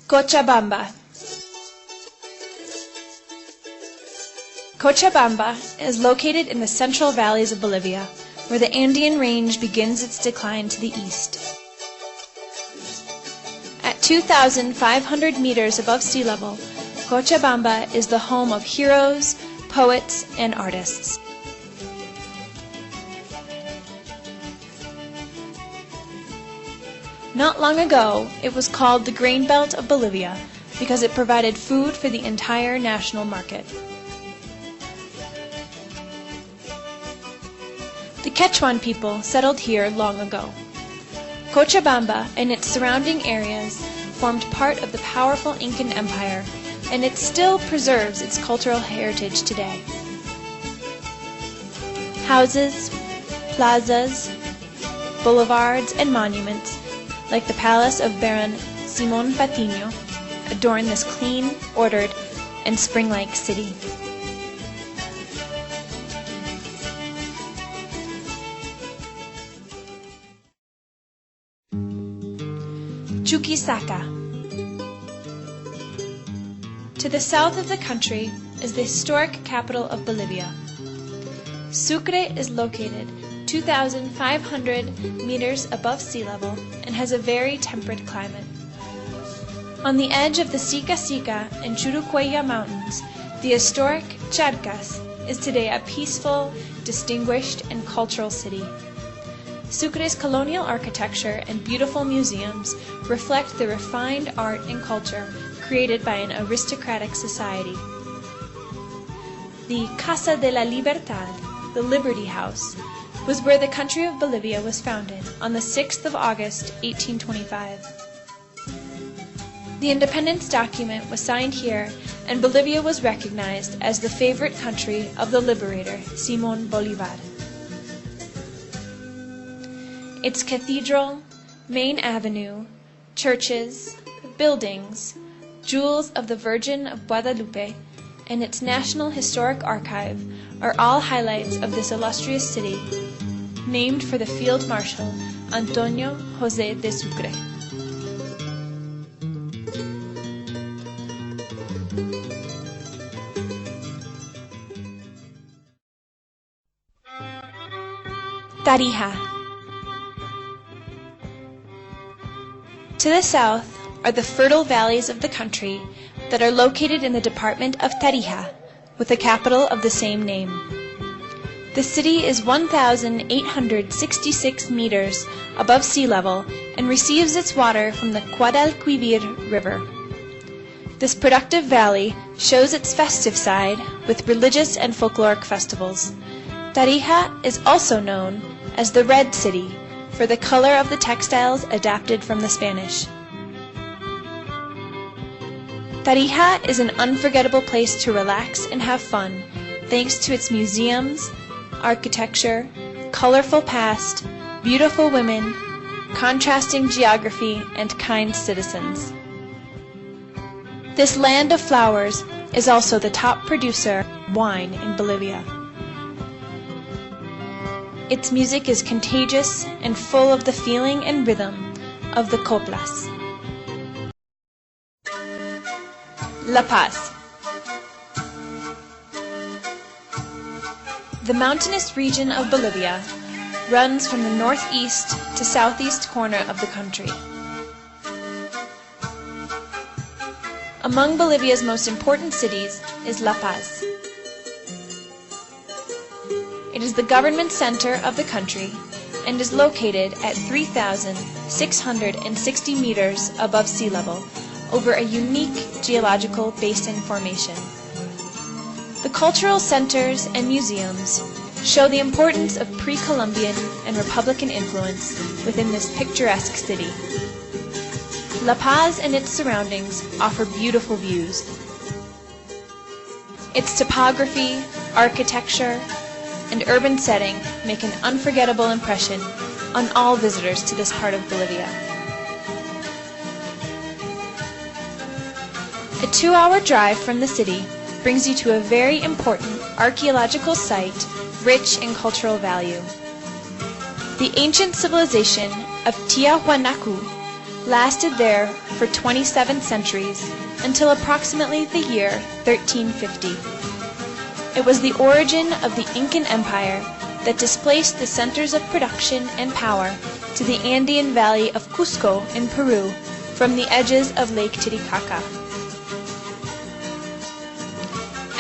Cochabamba. Cochabamba is located in the central valleys of Bolivia, where the Andean range begins its decline to the east. At 2,500 meters above sea level, Cochabamba is the home of heroes, poets, and artists. Not long ago, it was called the grain belt of Bolivia because it provided food for the entire national market. The Quechuan people settled here long ago. Cochabamba and its surrounding areas formed part of the powerful Incan Empire, and it still preserves its cultural heritage today. Houses, plazas, boulevards, and monuments, like the palace of Baron Simón Patiño, adorn this clean, ordered, and spring-like city. Chuquisaca. To the south of the country is the historic capital of Bolivia. Sucre is located 2,500 meters above sea level and has a very temperate climate. On the edge of the Sica and Churucuella mountains, the historic Charcas is today a peaceful, distinguished, and cultural city. Sucre's colonial architecture and beautiful museums reflect the refined art and culture created by an aristocratic society. The Casa de la Libertad, the Liberty House, was where the country of Bolivia was founded on the 6th of August, 1825. The independence document was signed here, and Bolivia was recognized as the favorite country of the liberator, Simón Bolívar. Its cathedral, main avenue, churches, buildings, jewels of the Virgin of Guadalupe, and its National Historic Archive are all highlights of this illustrious city, named for the Field Marshal Antonio José de Sucre. Tarija. To the south are the fertile valleys of the country that are located in the department of Tarija, with the capital of the same name. The city is 1,866 meters above sea level and receives its water from the Guadalquivir River. This productive valley shows its festive side with religious and folkloric festivals. Tarija is also known as the Red City for the color of the textiles adapted from the Spanish. Tarija is an unforgettable place to relax and have fun, thanks to its museums, architecture, colorful past, beautiful women, contrasting geography, and kind citizens. This land of flowers is also the top producer of wine in Bolivia. Its music is contagious and full of the feeling and rhythm of the coplas. La Paz. The mountainous region of Bolivia runs from the northeast to southeast corner of the country. Among Bolivia's most important cities is La Paz. It is the government center of the country and is located at 3,660 meters above sea level over a unique geological basin formation. The cultural centers and museums show the importance of pre-Columbian and Republican influence within this picturesque city. La Paz and its surroundings offer beautiful views. Its topography, architecture, and urban setting make an unforgettable impression on all visitors to this part of Bolivia. A 2-hour drive from the city brings you to a very important archaeological site rich in cultural value. The ancient civilization of Tiahuanaco lasted there for 27 centuries until approximately the year 1350. It was the origin of the Incan Empire that displaced the centers of production and power to the Andean valley of Cusco in Peru from the edges of Lake Titicaca.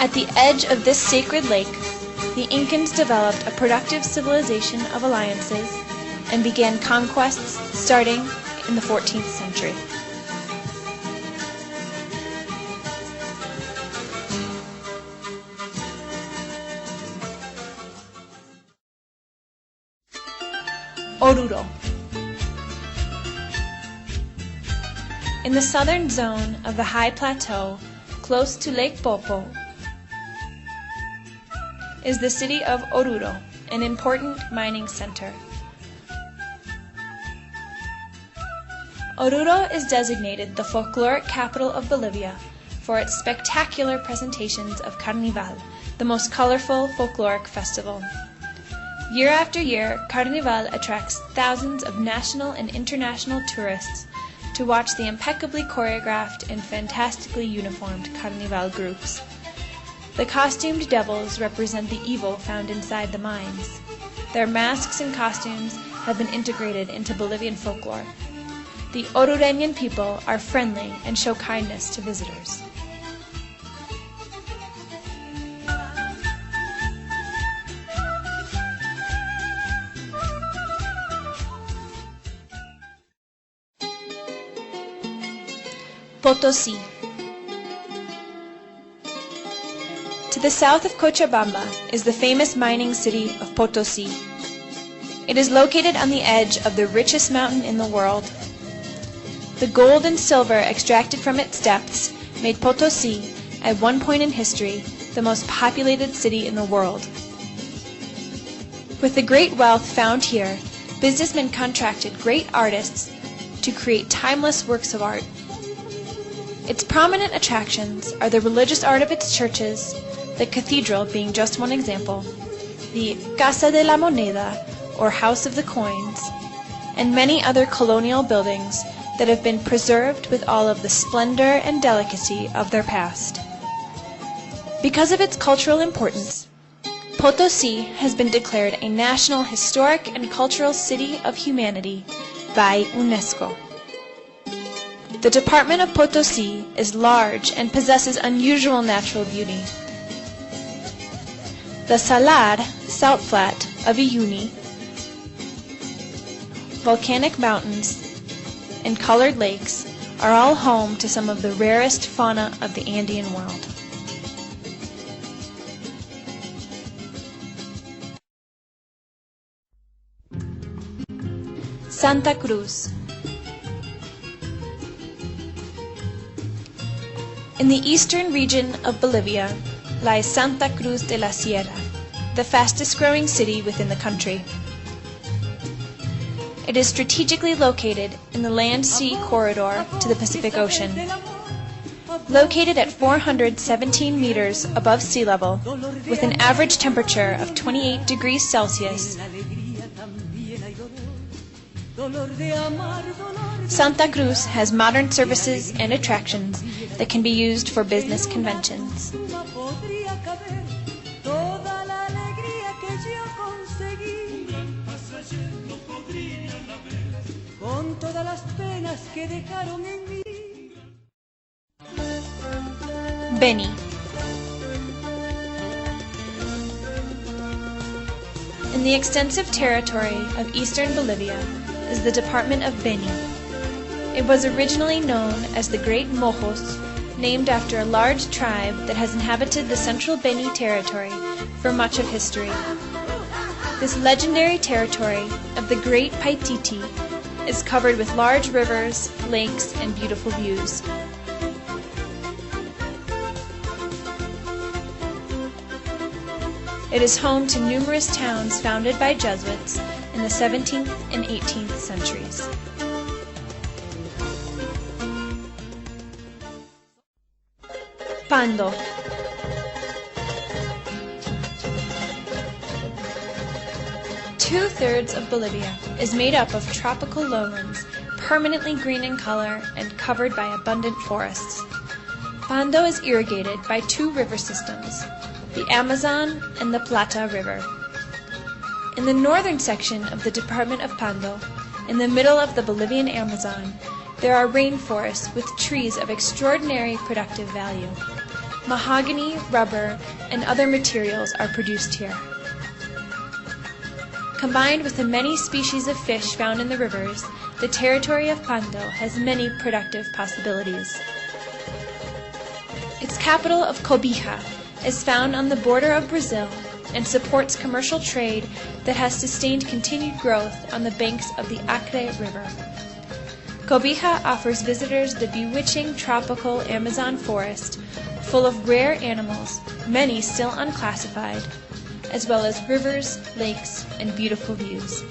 At the edge of this sacred lake, the Incans developed a productive civilization of alliances and began conquests starting in the 14th century. Oruro. In the southern zone of the high plateau, close to Lake Popo, is the city of Oruro, an important mining center. Oruro is designated the folkloric capital of Bolivia for its spectacular presentations of carnival, the most colorful folkloric festival. Year after year, carnival attracts thousands of national and international tourists to watch the impeccably choreographed and fantastically uniformed carnival groups. The costumed devils represent the evil found inside the mines. Their masks and costumes have been integrated into Bolivian folklore. The Orureñan people are friendly and show kindness to visitors. Potosi. To the south of Cochabamba is the famous mining city of Potosi. It is located on the edge of the richest mountain in the world. The gold and silver extracted from its depths made Potosi, at one point in history, the most populated city in the world. With the great wealth found here, businessmen contracted great artists to create timeless works of art. Its prominent attractions are the religious art of its churches, the cathedral being just one example, the Casa de la Moneda, or House of the Coins, and many other colonial buildings that have been preserved with all of the splendor and delicacy of their past. Because of its cultural importance, Potosi has been declared a National Historic and Cultural City of Humanity by UNESCO. The department of Potosi is large and possesses unusual natural beauty. The Salar, salt flat, of Uyuni, volcanic mountains, and colored lakes are all home to some of the rarest fauna of the Andean world. Santa Cruz. In the eastern region of Bolivia lies Santa Cruz de la Sierra, the fastest growing city within the country. It is strategically located in the land-sea corridor to the Pacific Ocean. Located at 417 meters above sea level, with an average temperature of 28 degrees Celsius, Santa Cruz has modern services and attractions that can be used for business conventions. Beni. In the extensive territory of eastern Bolivia is the department of Beni. It was originally known as the Great Mojos, named after a large tribe that has inhabited the central Beni territory for much of history. This legendary territory of the Great Paititi is covered with large rivers, lakes, and beautiful views. It is home to numerous towns founded by Jesuits in the 17th and 18th centuries. Pando. Two-thirds of Bolivia is made up of tropical lowlands permanently green in color and covered by abundant forests. Pando is irrigated by two river systems, the Amazon and the Plata River. In the northern section of the department of Pando, in the middle of the Bolivian Amazon, there are rainforests with trees of extraordinary productive value. Mahogany, rubber, and other materials are produced here. Combined with the many species of fish found in the rivers, the territory of Pando has many productive possibilities. Its capital of Cobija is found on the border of Brazil and supports commercial trade that has sustained continued growth on the banks of the Acre River. Cobija offers visitors the bewitching tropical Amazon forest, full of rare animals, many still unclassified, as well as rivers, lakes, and beautiful views.